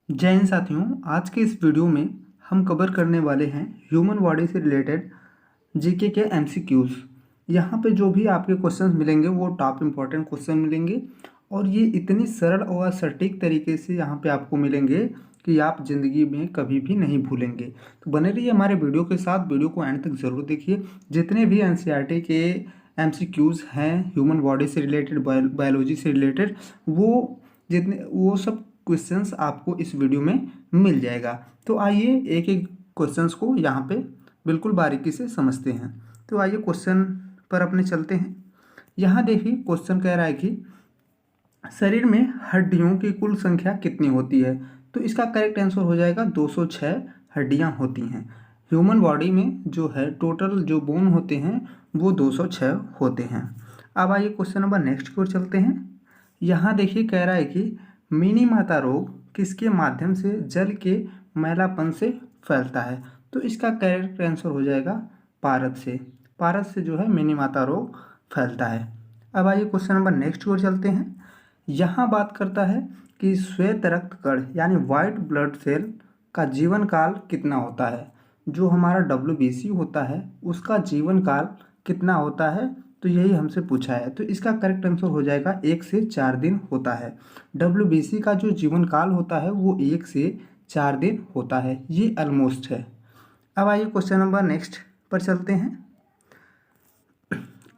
जय हिंद साथियों। आज के इस वीडियो में हम कवर करने वाले हैं ह्यूमन बॉडी से रिलेटेड जीके के एमसीक्यूज़। यहाँ पे जो भी आपके क्वेश्चंस मिलेंगे वो टॉप इम्पॉर्टेंट क्वेश्चन मिलेंगे और ये इतनी सरल और सटीक तरीके से यहाँ पे आपको मिलेंगे कि आप ज़िंदगी में कभी भी नहीं भूलेंगे। तो बने रहिए हमारे वीडियो के साथ, वीडियो को एंड तक ज़रूर देखिए। जितने भी एनसीईआरटी के एमसीक्यूज़ हैं ह्यूमन बॉडी से रिलेटेड, बायोलॉजी से रिलेटेड, वो सब क्वेश्चंस आपको इस वीडियो में मिल जाएगा। तो आइए एक एक क्वेश्चंस को यहाँ पे बिल्कुल बारीकी से समझते हैं। तो आइए क्वेश्चन पर अपने चलते हैं। यहाँ देखिए क्वेश्चन कह रहा है कि शरीर में हड्डियों की कुल संख्या कितनी होती है। तो इसका करेक्ट आंसर हो जाएगा 206 हड्डियाँ होती हैं। ह्यूमन बॉडी में जो है टोटल जो बोन होते हैं वो 206 होते हैं। अब आइए क्वेश्चन नंबर नेक्स्ट की ओर चलते हैं। यहाँ देखिए कह रहा है कि मिनी माता रोग किसके माध्यम से जल के मैलापन से फैलता है। तो इसका करेक्ट आंसर हो जाएगा पारद से। पारद से जो है मिनी माता रोग फैलता है। अब आइए क्वेश्चन नंबर नेक्स्ट की ओर चलते हैं। यहाँ बात करता है कि श्वेत रक्त कण यानी वाइट ब्लड सेल का जीवन काल कितना होता है। जो हमारा WBC होता है उसका जीवन काल कितना होता है, तो यही हमसे पूछा है। तो इसका करेक्ट आंसर हो जाएगा 1 से 4 दिन होता है। WBC का जो जीवन काल होता है वो 1 से 4 दिन होता है। ये ऑलमोस्ट है। अब आइए क्वेश्चन नंबर नेक्स्ट पर चलते हैं।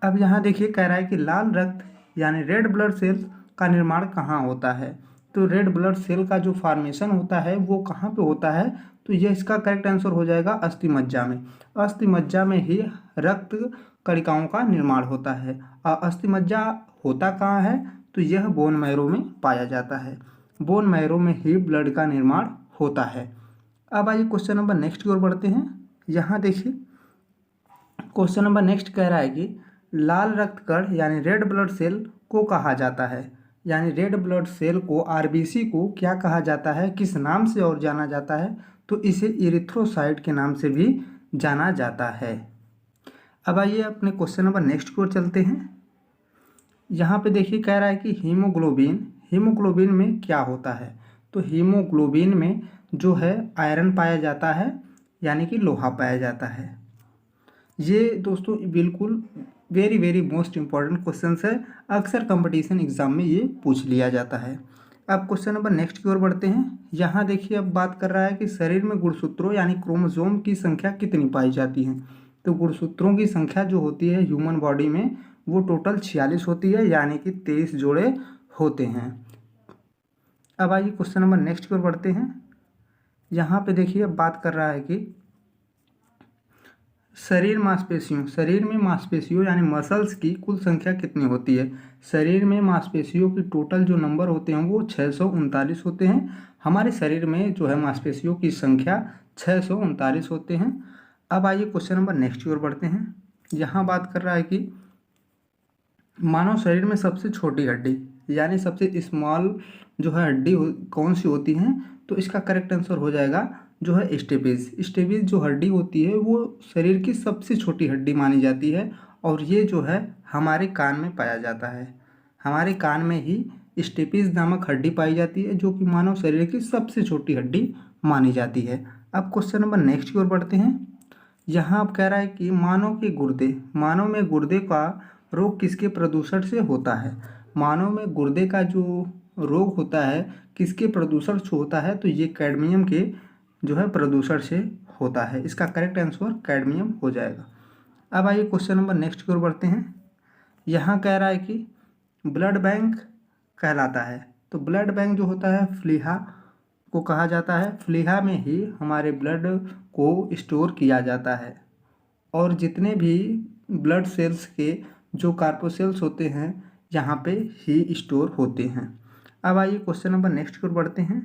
अब यहाँ देखिए कह रहा है कि लाल रक्त यानी रेड ब्लड सेल्स का निर्माण कहाँ होता है। तो रेड ब्लड सेल का जो फॉर्मेशन होता है वो कहाँ पे होता है, तो ये इसका करेक्ट आंसर हो जाएगा अस्थि मज्जा में। अस्थि मज्जा में ही रक्त कणिकाओं का निर्माण होता है। और अस्थि मज्जा होता कहाँ है, तो यह बोन मैरो में पाया जाता है। बोन मैरो में ही ब्लड का निर्माण होता है। अब आइए क्वेश्चन नंबर नेक्स्ट की ओर बढ़ते हैं। यहाँ देखिए क्वेश्चन नंबर नेक्स्ट कह रहा है कि लाल रक्त कण यानी रेड ब्लड सेल को कहा जाता है, यानी रेड ब्लड सेल को RBC को क्या कहा जाता है, किस नाम से और जाना जाता है, तो इसे इरिथ्रोसाइट के नाम से भी जाना जाता है। अब आइए अपने क्वेश्चन नंबर नेक्स्ट की ओर चलते हैं। यहाँ पे देखिए कह रहा है कि हीमोग्लोबिन में क्या होता है। तो हीमोग्लोबिन में जो है आयरन पाया जाता है, यानी कि लोहा पाया जाता है। ये दोस्तों बिल्कुल very very most important question है। अक्सर कंपटीशन एग्जाम में ये पूछ लिया जाता है। अब क्वेश्चन नंबर नेक्स्ट की ओर बढ़ते हैं। यहाँ देखिए अब बात कर रहा है कि शरीर में गुणसूत्रों यानी क्रोमोसोम की संख्या कितनी पाई जाती है। तो गुणसूत्रों की संख्या जो होती है ह्यूमन बॉडी में वो टोटल 46 होती है, यानी कि 23 जोड़े होते हैं। अब आइए क्वेश्चन नंबर नेक्स्ट की ओर बढ़ते हैं। यहाँ पे देखिए अब बात कर रहा है कि शरीर में मांसपेशियों यानी मसल्स की कुल संख्या कितनी होती है। शरीर में मांसपेशियों की टोटल जो नंबर होते हैं वो 639 होते हैं। हमारे शरीर में जो है मांसपेशियों की संख्या 639 होते हैं। अब आइए क्वेश्चन नंबर नेक्स्ट की ओर बढ़ते हैं। यहाँ बात कर रहा है कि मानव शरीर में सबसे छोटी हड्डी यानी सबसे स्मॉल जो है हड्डी कौन सी होती है, तो इसका करेक्ट आंसर हो जाएगा जो है स्टेपिस जो हड्डी होती है वो शरीर की सबसे छोटी हड्डी मानी जाती है। और ये जो है हमारे कान में पाया जाता है। हमारे कान में ही स्टेपिस नामक हड्डी पाई जाती है जो कि मानव शरीर की सबसे छोटी हड्डी मानी जाती है। अब क्वेश्चन नंबर नेक्स्ट की ओर बढ़ते हैं। यहाँ अब कह रहा है कि मानव में गुर्दे का रोग किसके प्रदूषण से होता है। मानव में गुर्दे का जो रोग होता है किसके प्रदूषण से होता है, तो ये कैडमियम के जो है प्रदूषण से होता है। इसका करेक्ट आंसर कैडमियम हो जाएगा। अब आइए क्वेश्चन नंबर नेक्स्ट की ओर बढ़ते हैं। यहाँ कह रहा है कि ब्लड बैंक कहलाता है। तो ब्लड बैंक जो होता है फ्लीहा को कहा जाता है। फ्लीहा में ही हमारे ब्लड को स्टोर किया जाता है और जितने भी ब्लड सेल्स के जो कार्पोसेल्स होते हैं यहाँ पे ही स्टोर होते हैं। अब आइए क्वेश्चन नंबर नेक्स्ट की ओर बढ़ते हैं।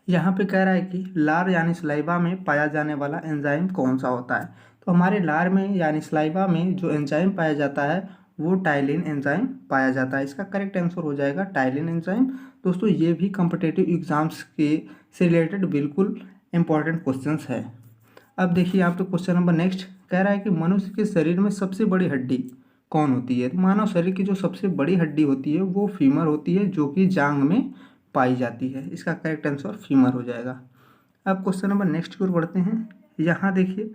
यहाँ पे कह रहा है कि लार यानी स्लाइवा में पाया जाने वाला एंजाइम कौन सा होता है। तो हमारे लार में यानी स्लाइवा में जो एंजाइम पाया जाता है वो टाइलिन एंजाइम पाया जाता है। इसका करेक्ट आंसर हो जाएगा टाइलिन एंजाइम। दोस्तों ये भी कॉम्पिटिटिव एग्जाम्स के से रिलेटेड बिल्कुल इंपॉर्टेंट क्वेश्चंस है। अब देखिए यहाँ पे क्वेश्चन नंबर नेक्स्ट कह रहा है कि मनुष्य के शरीर में सबसे बड़ी हड्डी कौन होती है। मानव शरीर की जो सबसे बड़ी हड्डी होती है वो फीमर होती है, जो कि जांग में पाई जाती है। इसका करेक्ट आंसर फीमर हो जाएगा। अब क्वेश्चन नंबर नेक्स्ट की ओर बढ़ते हैं। यहाँ देखिए,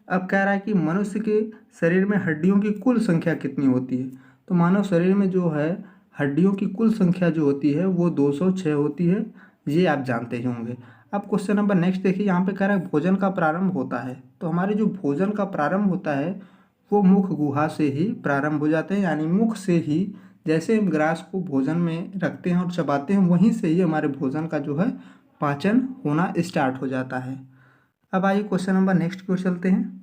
अब कह रहा है कि मनुष्य के शरीर में हड्डियों की कुल संख्या कितनी होती है। तो मानव शरीर में जो है हड्डियों की कुल संख्या जो होती है वो 206 होती है, ये आप जानते ही होंगे। अब क्वेश्चन नंबर नेक्स्ट देखिए, यहाँ पे कह रहा है भोजन का प्रारंभ होता है। तो हमारे जो भोजन का प्रारंभ होता है वो मुख गुहा से ही प्रारंभ हो जाते हैं, यानी मुख से ही जैसे हम ग्रास को भोजन में रखते हैं और चबाते हैं वहीं से ही हमारे भोजन का जो है पाचन होना स्टार्ट हो जाता है। अब आइए क्वेश्चन नंबर नेक्स्ट की ओर चलते हैं।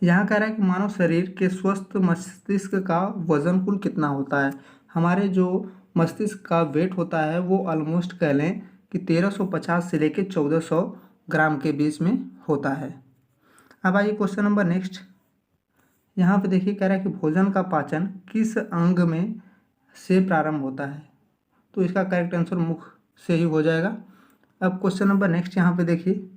यहाँ कह रहा है कि मानव शरीर के स्वस्थ मस्तिष्क का वजन कुल कितना होता है। हमारे जो मस्तिष्क का वेट होता है वो ऑलमोस्ट कह लें कि 1350 से लेकर 1400 ग्राम के बीच में होता है। अब आइए क्वेश्चन नंबर नेक्स्ट। यहाँ पे देखिए कह रहा है कि भोजन का पाचन किस अंग में से प्रारंभ होता है। तो इसका करेक्ट आंसर मुख से ही हो जाएगा। अब क्वेश्चन नंबर नेक्स्ट यहाँ पे देखिए,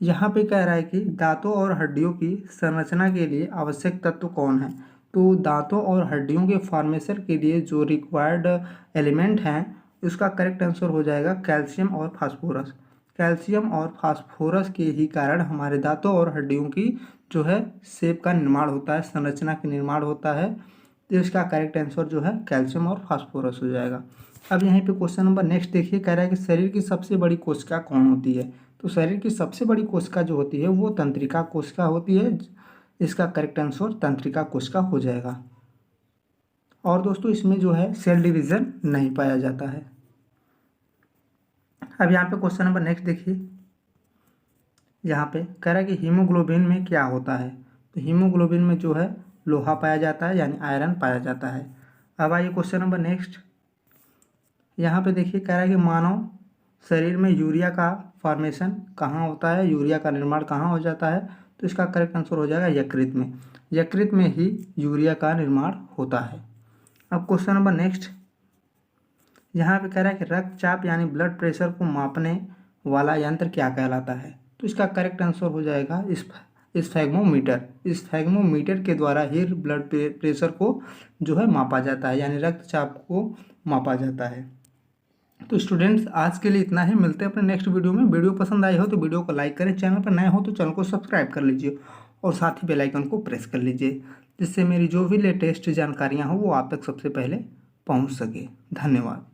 यहाँ पे कह रहा है कि दांतों और हड्डियों की संरचना के लिए आवश्यक तत्व कौन है। तो दांतों और हड्डियों के फॉर्मेशन के लिए जो रिक्वायर्ड एलिमेंट हैं उसका करेक्ट आंसर हो जाएगा कैल्शियम और फास्फोरस। कैल्शियम और फास्फोरस के ही कारण हमारे दांतों और हड्डियों की जो है शेप का निर्माण होता है, संरचना का निर्माण होता है। तो इसका करेक्ट आंसर जो है कैल्शियम और फास्फोरस हो जाएगा। अब यहीं पे क्वेश्चन नंबर नेक्स्ट देखिए, कह रहा है कि शरीर की सबसे बड़ी कोशिका कौन होती है। तो शरीर की सबसे बड़ी कोशिका जो होती है वो तंत्रिका कोशिका होती है। इसका करेक्ट आंसर तंत्रिका कोशिका हो जाएगा। और दोस्तों इसमें जो है सेल डिवीजन नहीं पाया जाता है। अब यहाँ पे क्वेश्चन नंबर नेक्स्ट देखिए, यहाँ पे कह रहा है कि हीमोग्लोबिन में क्या होता है। तो हीमोग्लोबिन में जो है लोहा पाया जाता है, यानी आयरन पाया जाता है। अब आइए क्वेश्चन नंबर नेक्स्ट। यहाँ पे देखिए कह रहा है कि मानव शरीर में यूरिया का फॉर्मेशन कहाँ होता है, यूरिया का निर्माण कहाँ हो जाता है। तो इसका करेक्ट आंसर हो जाएगा यकृत में। यकृत में ही यूरिया का निर्माण होता है। अब क्वेश्चन नंबर नेक्स्ट, यहाँ पे कह रहा है कि रक्तचाप यानी ब्लड प्रेशर को मापने वाला यंत्र क्या कहलाता है। तो इसका करेक्ट आंसर हो जाएगा स्फैग्मोमीटर। स्फैग्मोमीटर के द्वारा ही ब्लड प्रेशर को जो है मापा जाता है, यानी रक्तचाप को मापा जाता है। तो स्टूडेंट्स आज के लिए इतना ही, मिलते हैं अपने नेक्स्ट वीडियो में। वीडियो पसंद आई हो तो वीडियो को लाइक करें, चैनल पर नए हो तो चैनल को सब्सक्राइब कर लीजिए और साथ ही बेल आइकन को प्रेस कर लीजिए, जिससे मेरी जो भी लेटेस्ट जानकारियाँ हो वो आप तक सबसे पहले पहुँच सके। धन्यवाद।